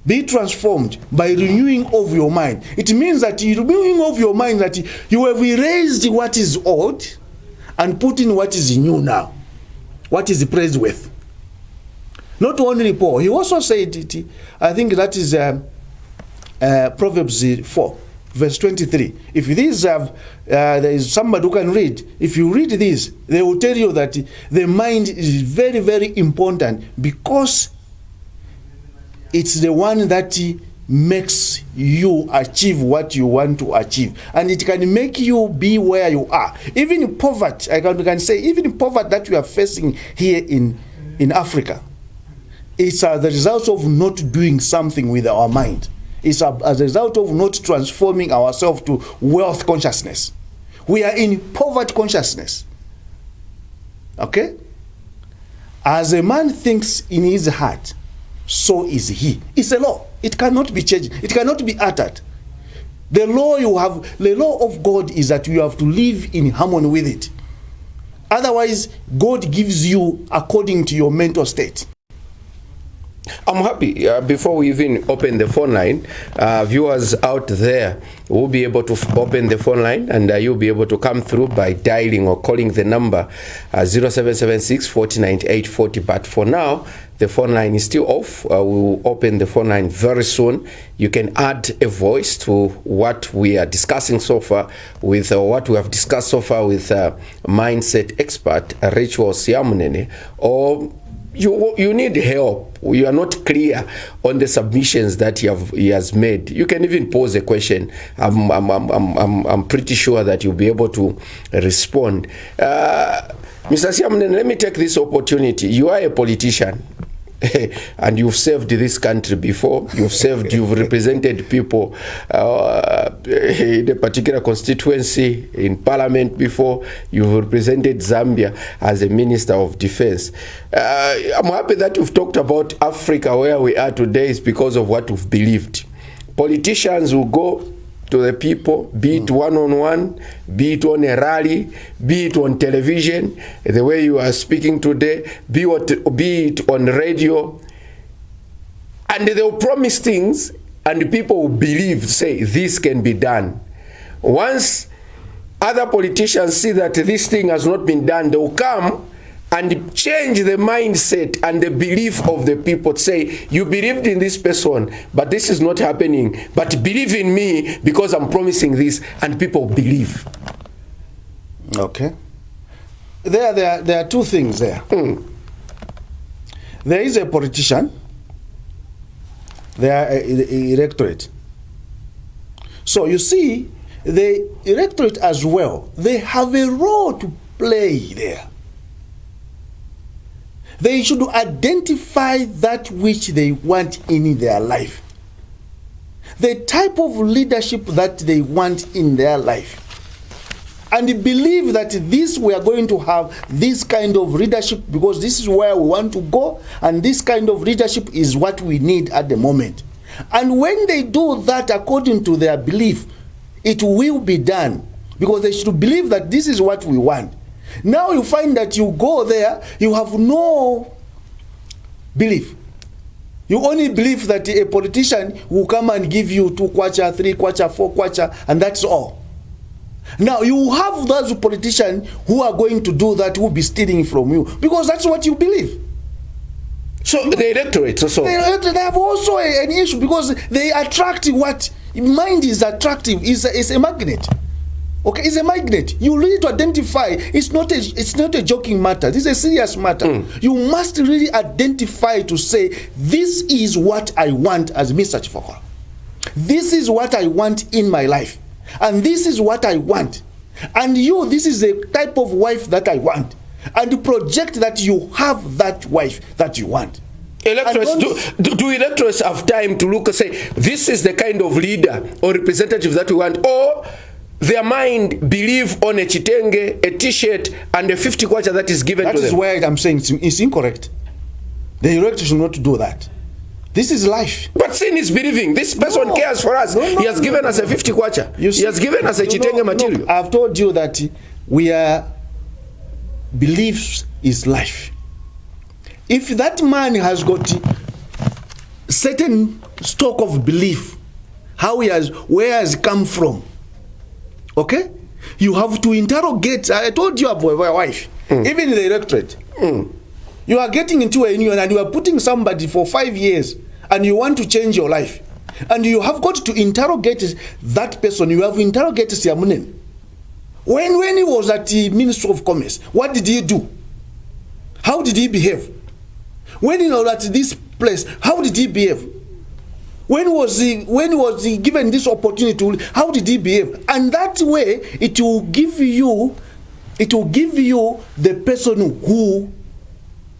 B: be transformed by renewing of your mind. It means that renewing of your mind, that you have erased what is old and put in what is new now, what is praised with. Not only Paul, he also said it, I think that is Proverbs 4 verse 23. If these have, there is somebody who can read, if you read this, they will tell you that the mind is very, very important, because it's the one that makes you achieve what you want to achieve. And it can make you be where you are. Even in poverty, I can say, even in poverty that we are facing here in Africa, it's the result of not doing something with our mind. It's as a result of not transforming ourselves to wealth consciousness. We are in poverty consciousness. Okay? As a man thinks in his heart, so is he. It's a law. It cannot be changed. It cannot be uttered. The law of God is that you have to live in harmony with it. Otherwise, God gives you according to your mental state.
A: I'm happy. Before we even open the phone line, viewers out there will be able to open the phone line, and you'll be able to come through by dialing or calling the number 0776 4098 40. But for now, the phone line is still off. We'll open the phone line very soon. You can add a voice to what we are discussing so far with what we have discussed so far with mindset expert Richwell Siamunene, or you need help. You are not clear on the submissions that he has made. You can even pose a question. I'm pretty sure that you'll be able to respond. Mr. Siamunene, let me take this opportunity. You are a politician. And you've served this country before. You've represented people in a particular constituency in parliament before. You've represented Zambia as a minister of defense. I'm happy that you've talked about Africa where we are today is because of what we've believed. Politicians will go to the people, be it one-on-one, be it on a rally, be it on television, the way you are speaking today, be it on radio, and they'll promise things, and people will believe, say, this can be done. Once other politicians see that this thing has not been done, they will come and change the mindset and the belief of the people. Say, you believed in this person, but this is not happening. But believe in me because I'm promising this, and people believe.
B: Okay. There are two things there. There is a politician. There are an electorate. So you see, the electorate as well, they have a role to play there. They should identify that which they want in their life. The type of leadership that they want in their life. And believe that this we are going to have this kind of leadership because this is where we want to go, and this kind of leadership is what we need at the moment. And when they do that according to their belief, it will be done because they should believe that this is what we want. Now you find that you go there, you have no belief. You only believe that a politician will come and give you 2 kwacha, 3 kwacha, 4 kwacha, and that's all. Now you have those politicians who are going to do that, who will be stealing from you, because that's what you believe.
A: So the electorate also.
B: They have also an issue because they attract what mind is attractive, is a magnet. Okay, it's a magnet. You need to identify. It's not a joking matter. This is a serious matter. You must really identify to say, this is what I want as Mr. Chifokolo. This is what I want in my life. And this is what I want. And you, this is the type of wife that I want. And project that you have that wife that you want.
A: Electors, do electors have time to look and say, this is the kind of leader or representative that we want? Or their mind believe on a chitenge, a t-shirt, and a 50 kwacha that is given to them?
B: That is why I'm saying it's incorrect. The elector should not do that. This is life.
A: But sin is believing. This person cares for us. He has given us a 50 kwacha. He has given us a chitenge material.
B: I've told you that we are beliefs is life. If that man has got certain stock of belief, where has he come from? Okay? You have to interrogate. I told you about my wife. Even in the electorate. You are getting into a union and you are putting somebody for 5 years and you want to change your life. And you have got to interrogate that person. You have interrogated Siamunene. When he was at the Ministry of Commerce, what did he do? How did he behave? When he was at this place, how did he behave? When was he given this opportunity? How did he behave? And that way, it will give you the person who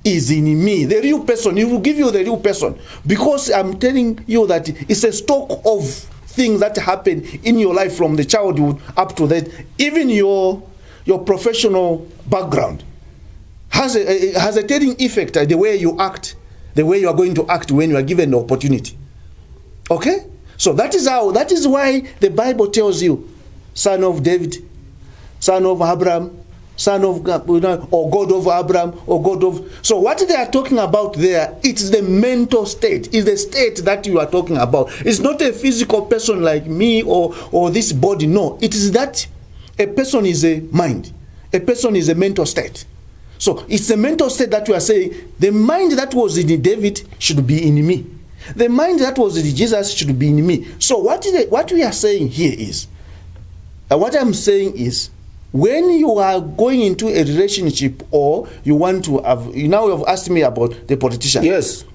B: is in me, the real person. It will give you the real person, because I'm telling you that it's a stock of things that happen in your life from the childhood up to that. Even your professional background has a telling effect. The way you act, the way you are going to act when you are given the opportunity. Okay? So that is why the Bible tells you, son of David, son of Abraham, son of God, or God of Abraham, or God of... So what they are talking about there, it's the mental state. It's the state that you are talking about. It's not a physical person like me or this body. No, it is that a person is a mind. A person is a mental state. So it's the mental state that you are saying, the mind that was in David should be in me. The mind that was in Jesus should be in me. So what we are saying here is, what I'm saying is, when you are going into a relationship or you want to have, now you have asked me about the politician.
A: Yes.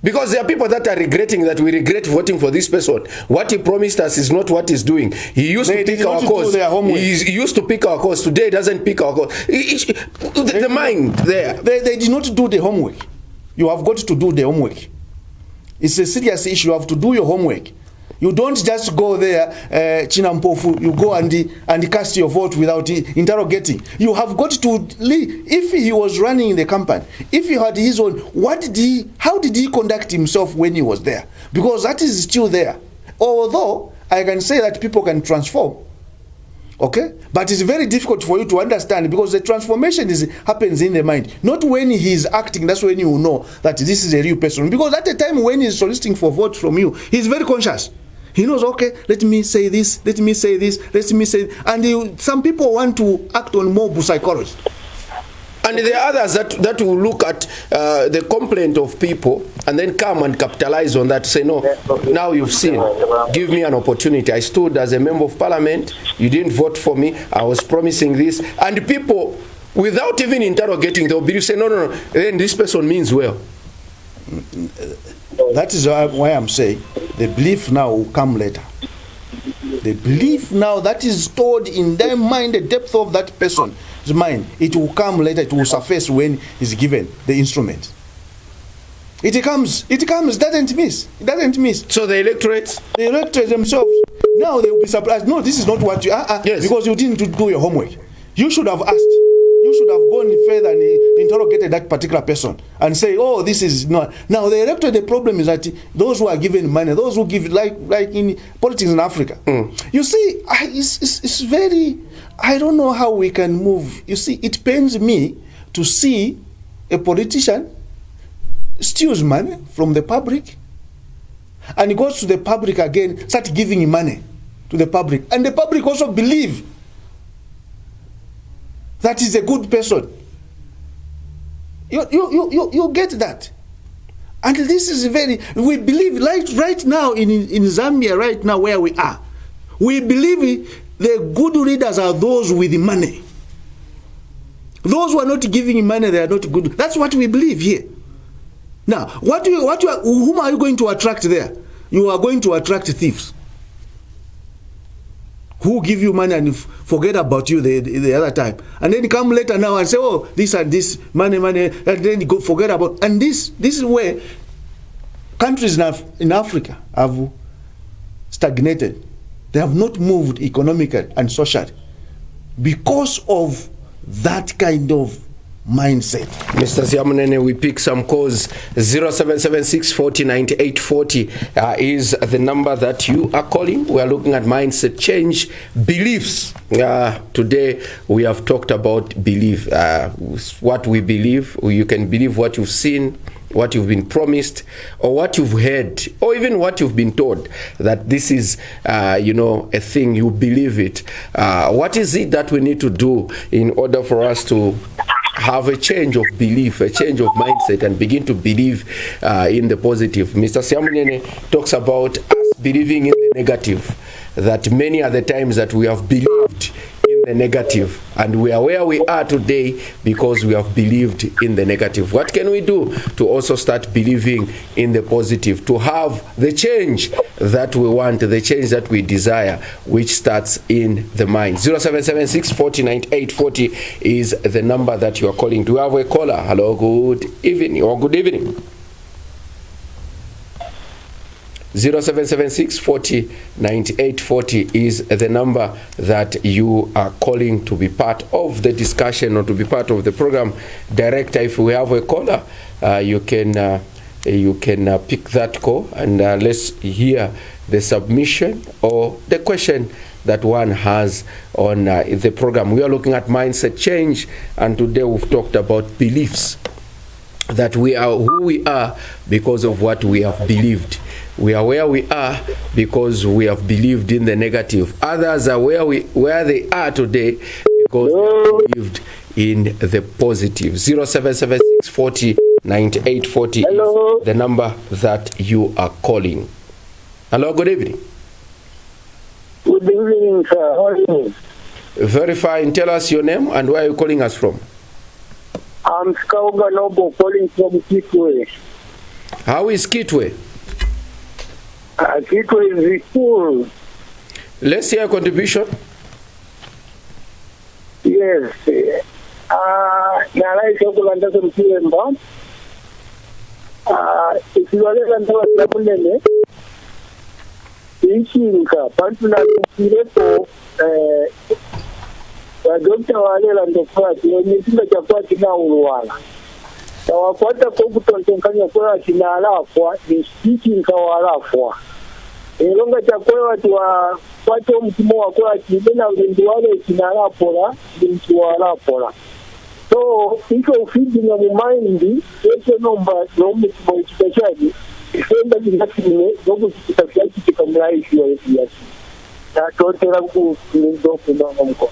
A: Because there are people that are regretting that we regret voting for this person. What he promised us is not what he's doing. He used to pick our cause. He used to pick our cause. Today he doesn't pick our cause. The mind there.
B: They did not do the homework. You have got to do the homework. It's a serious issue. You have to do your homework. You don't just go there, Chinampofu, you go and cast your vote without interrogating. You have got to leave. If he was running the campaign, if he had his own, how did he conduct himself when he was there? Because that is still there. Although I can say that people can transform, okay? But it's very difficult for you to understand, because the transformation happens in the mind. Not when he is acting, that's when you will know that this is a real person. Because at the time when he's soliciting for votes from you, he's very conscious. He knows, okay, let me say this, let me say this, let me say this. And some people want to act on mob psychology.
A: And there are others that will look at the complaint of people and then come and capitalize on that. Say, no, now you've seen. Give me an opportunity. I stood as a member of parliament. You didn't vote for me. I was promising this. And people, without even interrogating, they'll be saying, no. Then this person means well.
B: That is why I'm saying the belief now will come later. The belief now that is stored in their mind, the depth of that person's mind, it will come later. It will surface when he's given the instrument. It comes, doesn't miss. It doesn't miss.
A: So the electorate
B: themselves, now they will be surprised. No, this is not what you
A: yes.
B: Because you didn't do your homework. You should have asked. You should have gone further and interrogated that particular person and say, oh, this is not. Now, the electorate, the problem is that those who are given money, those who give, like in politics in Africa, you see, it's very, I don't know how we can move. You see, it pains me to see a politician steals money from the public and he goes to the public again, start giving money to the public. And the public also believe that is a good person. You get that. And this is we believe, like right now in Zambia, right now where we are, we believe the good leaders are those with money. Those who are not giving money, they are not good. That's what we believe here. Now, whom are you going to attract there? You are going to attract thieves who give you money and forget about you the other time, and then come later now and say, oh, this and this, money, and then you go forget about. And this is where countries in Africa have stagnated. They have not moved economically and socially because of that kind of mindset.
A: Mr. Siamunene, we pick some calls. 0776 40 98 40 is the number that you are calling. We are looking at mindset change, beliefs. Today we have talked about belief, what we believe. You can believe what you've seen, what you've been promised, or what you've heard, or even what you've been told, that this is a thing, you believe it. What is it that we need to do in order for us to have a change of belief, a change of mindset, and begin to believe in the positive? Mr. Siamunene talks about us believing in the negative, that many are the times that we have believed in the negative, and we are where we are today because we have believed in the negative. What can we do to also start believing in the positive, to have the change that we want, the change that we desire, which starts in the mind? 0776 40 98 40 is the number that you are calling. Do you have a caller? Hello, good evening, or good evening. 0776 40 98 40 is the number that you are calling to be part of the discussion or to be part of the program. Director, if we have a caller, you can pick that call and let's hear the submission or the question that one has on the program. We are looking at mindset change, and today we've talked about beliefs. That we are who we are because of what we have believed. We are where we are because we have believed in the negative. Others are where they are today because they believed in the positive. 0776 40 98 40 is the number that you are calling. Hello, good evening.
C: Good evening, sir. How are you?
A: Very fine. Tell us your name and where are you calling us from?
C: I'm Skauga Nobo calling from Kitwe.
A: How is Kitwe?
C: Kitwe is cool.
A: Let's hear a contribution.
C: Yes. Nalaisha kulanda kumpiemba. Ikiwale landa Siamunene. Ishinka pantuna kukirepo Dr. wale landa kwati nisinga chakwati na ulwala. Tawakwata kokutontonkanya kwa kinalafwa nishinka walafwa. Elonga chakwe watu wa kwato mtimo wa kwa kibena ulindu wale kinalapola bintu walapola. So iko ufidi na mumaindi yese nomba nomu kimo ichikachaji ifenda jinakine nomu kitafyaji kikamulaishi wa yesu yasi na totera kulindo kuna mko.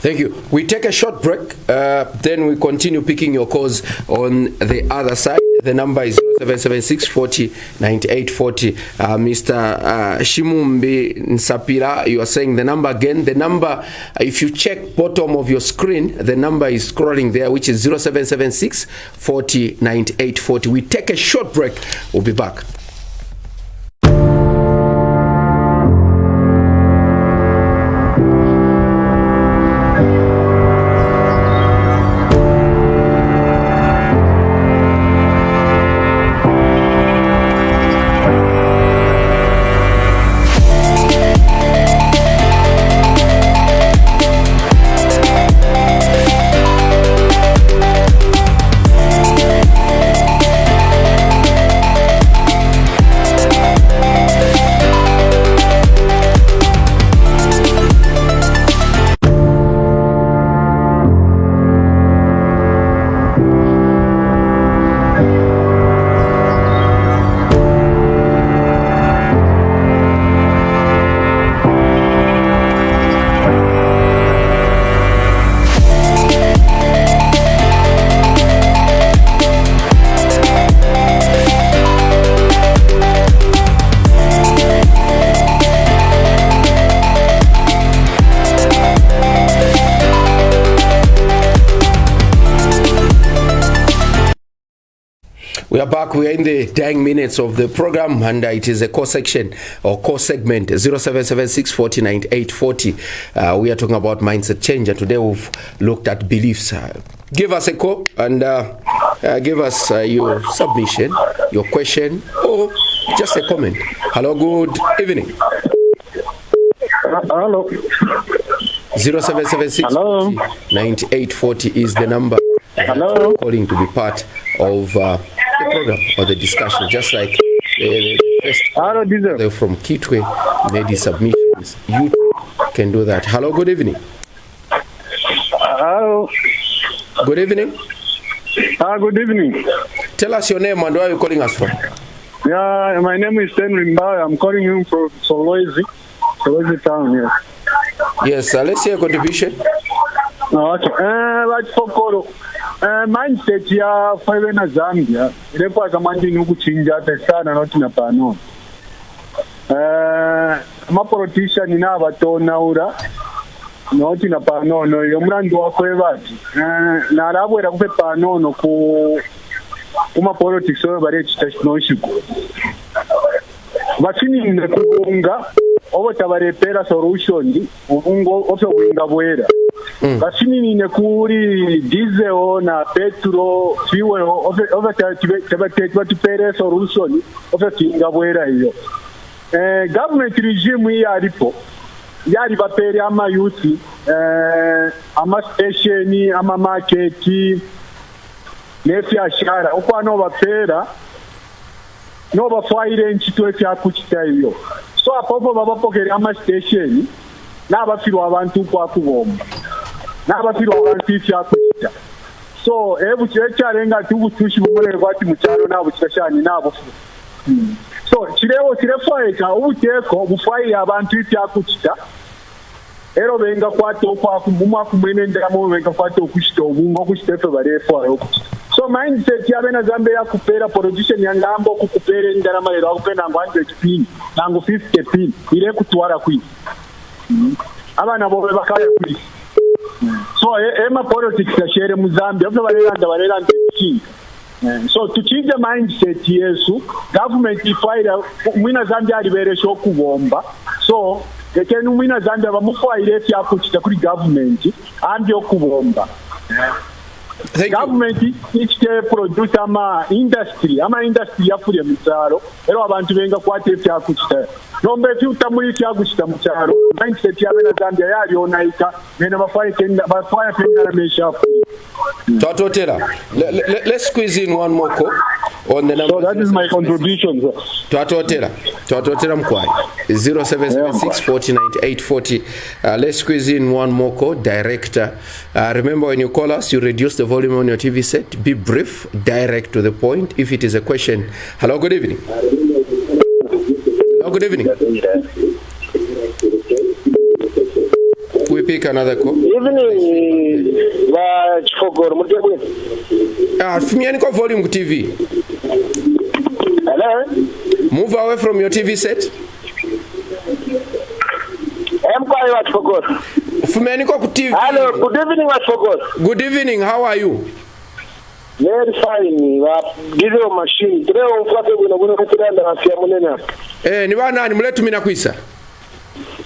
A: Thank you. We take a short break, then we continue picking your calls on the other side. The number is 0776 40 98 40. Mr. Shimumbi Nsapira, you are saying the number again. The number, if you check bottom of your screen, the number is scrolling there, which is 0776 40 98 40. We take a short break. We'll be back. We are back. We are in the dying minutes of the program, and it is a core section or core segment 0776 40 98 40. We are talking about mindset change, and today we've looked at beliefs. Give us a call and give us your submission, your question, or just a comment. Hello, good evening.
C: Hello.
A: 0776 40 98 40 is the number.
C: Hello.
A: Calling to be part of the program or the discussion, just like the first caller from Kitwe made his submissions. You can do that. Hello, good evening.
C: Hello.
A: Good evening.
C: Good evening.
A: Tell us your name and where you're calling us from.
C: Yeah, my name is Henry Mbaya. I'm calling you from Solwezi town here.
A: Yes, let's hear a contribution.
C: Mindset ya faiwe na Zambia ilepo zamani ni kuchinja sana noti na pano. Ma politician ni abatona ura noti na pano no yomrandi wakwe bati. Na arabwera kupe pano no ku uma politics so bare chitashinoshiko. Bachini ne kubunga obo tabarepera solution ubungo ofyo winga bwera. Bachini ne kuri diesel na petrol fuel ofyo tabatepera solution ofyo kinga bwera iyo. Government regime yaripo yari bapere ama youth ama station ama market nefiashara uko ano bapera no bafaire nchito efya kuchita iyo. so apopo babapokera amastation n'abafirwa abantu kwakubomba n'abafirwa abantu ifyakwita so ebukyechalenga tubutushi bumule kwati mukyalo nabo kitashani nabo so kirewo kirefaika ubuteko bufai abantu ifyakuchita ero benga kwato kwakumuma kumene ndamo benga kwato kushita obungo kushitefe barefa okuchita so mindset yabena zambe ya kupera production ya ngambo kukupere ndarama lero akupena ngo 100 pin nango 50 pin ile kutwara kwi abana bobe bakaya kwi so ema politics ya shere mu Zambia byo barelanda king so to change the mindset yesu government ifaira mwina Zambia aliberesha okubomba so ekenu mwina Zambia bamufaire fyakuchita kuri government andi okubomba government ichite produce industry yafuye mucyaro ero abantu benga kwate fyakuchita nombe tutamuri fyakuchita mucyaro mindset yabena Zambia yalionaika mena bafaya tenda mesha
A: Twatotera. Let's squeeze in one more call on the number.
C: So that is my contribution, sir.
A: Twatotera mkwai 0776 let's squeeze in one more call. Director, remember when you call us, you reduce the volume on your TV set. Be brief, direct to the point. If it is a question, hello, good evening. Hello, good evening. We pick another call.
C: Evening, Chifogor,
A: Fumianiko volume TV.
C: Hello?
A: Move away from your TV set.
C: I'm calling Chifogor.
A: Fumianiko TV.
C: Hello, good evening, Chifogor.
A: Good evening, how are you?
C: Very fine. Video machine. Today, I'm going to Siamunene.
A: Ni bana ni mletumina kwisa.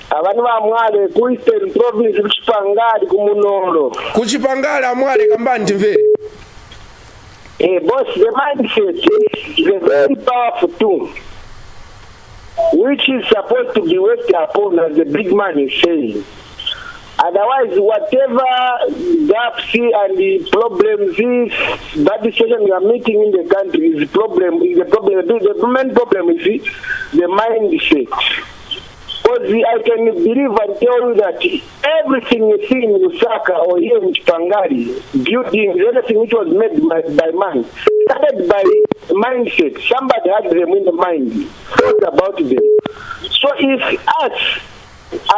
C: Abantu bamwale ku Eastern Province kuchipangala kumunoro
A: kuchipangala amwale kambandi mvere
C: boss the mindset is a very powerful tool which is supposed to be worked upon as the big man is saying. Otherwise, whatever gaps and the problems is that situation we are meeting in the country is the problem. The main problem is the mindset. Because I can believe and tell you that everything you see in Lusaka or here in Chipangari, buildings, everything which was made by man, started by mindset. Somebody had them in the mind, thought about them. So if us,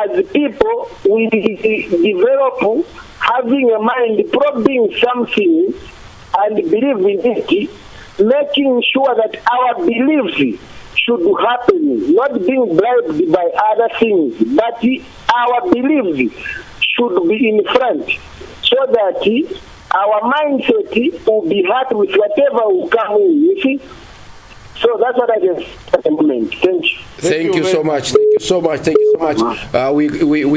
C: as people, we develop having a mind, probing something and believe in it, making sure that our beliefs should happen, not being bribed by other things, but our beliefs should be in front, so that our mindset will be happy with whatever will come in, you see. So that's what I just at the moment. Thank you.
A: Thank you so much. We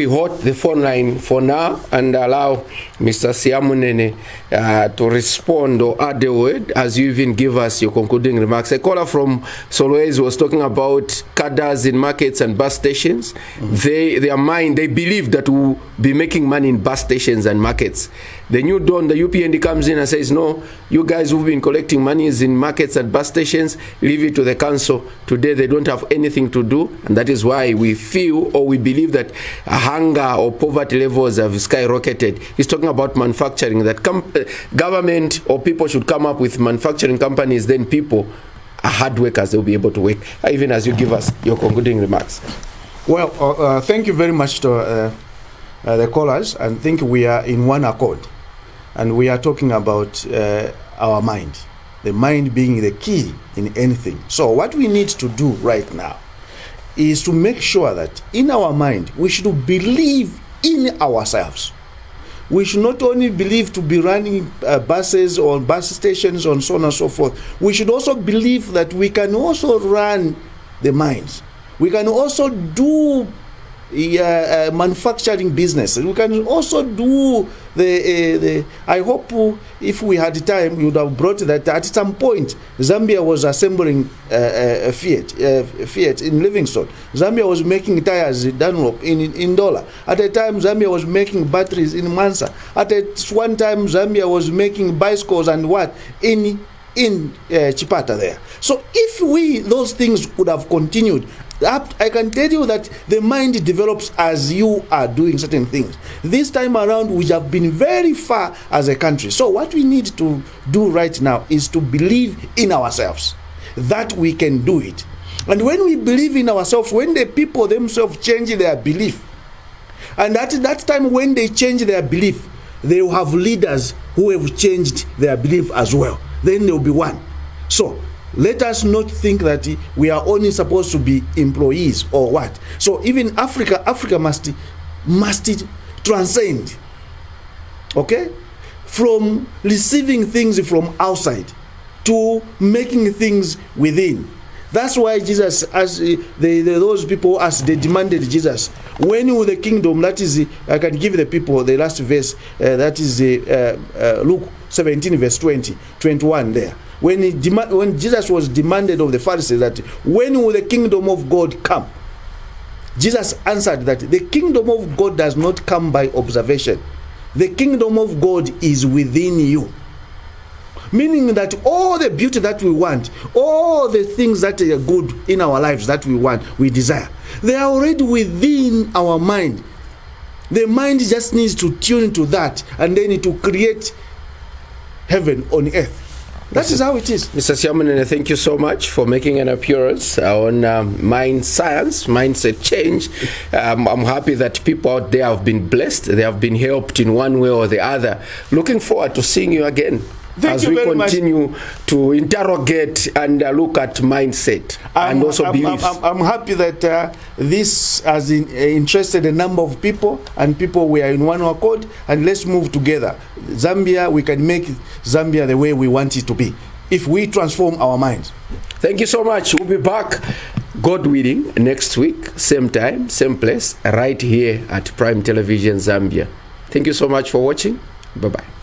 A: hold the phone line for now and allow Mr. Siamunene to respond or add a word as you even give us your concluding remarks. A caller from Solwezi was talking about cadres in markets and bus stations. They believe that we'll be making money in bus stations and markets. The new dawn, the UPND comes in and says, no, you guys who've been collecting monies in markets and bus stations, leave it to the council. Today they don't have anything to do, and that is why we feel or we believe that hunger or poverty levels have skyrocketed. He's talking about manufacturing, that government or people should come up with manufacturing companies, then people are hard workers, they'll be able to work. Even as you give us your concluding remarks.
B: Well, thank you very much to the callers, and I think we are in one accord. And we are talking about our mind, the mind being the key in anything. So what we need to do right now is to make sure that in our mind, we should believe in ourselves. We should not only believe to be running buses or bus stations and so on and so forth. We should also believe that we can also run the mines. We can also do manufacturing business. We can also do the I hope if we had time, we would have brought that. At some point, Zambia was assembling Fiat in Livingstone. Zambia was making tires in Dunlop in Dola. At a time, Zambia was making batteries in Mansa. At one time, Zambia was making bicycles and what in in Chipata there. So if those things could have continued, I can tell you that the mind develops as you are doing certain things. This time around, we have been very far as a country. So what we need to do right now is to believe in ourselves that we can do it. And when we believe in ourselves, when the people themselves change their belief, and at that time when they change their belief, they will have leaders who have changed their belief as well. Then there will be one. So let us not think that we are only supposed to be employees or what. So even Africa must transcend, okay, from receiving things from outside to making things within. That's why Jesus, as those people, as they demanded Jesus, when will the kingdom, that is, I can give the people the last verse, that is Luke 17 verse 21 there. When Jesus was demanded of the Pharisees that when will the kingdom of God come, Jesus answered that the kingdom of God does not come by observation. The kingdom of God is within you. Meaning that all the beauty that we want, all the things that are good in our lives that we want, we desire, they are already within our mind. The mind just needs to tune to that and then to create heaven on earth. That is how it is.
A: Mr. Siamunene, thank you so much for making an appearance on Mind Science, Mindset Change. I'm happy that people out there have been blessed. They have been helped in one way or the other. Looking forward to seeing you again. As we continue to interrogate and look at mindset and also beliefs.
B: I'm happy that this has interested a number of people, and people were in one accord, and let's move together. Zambia, we can make Zambia the way we want it to be if we transform our minds.
A: Thank you so much. We'll be back, God willing, next week, same time, same place, right here at Prime Television Zambia. Thank you so much for watching. Bye-bye.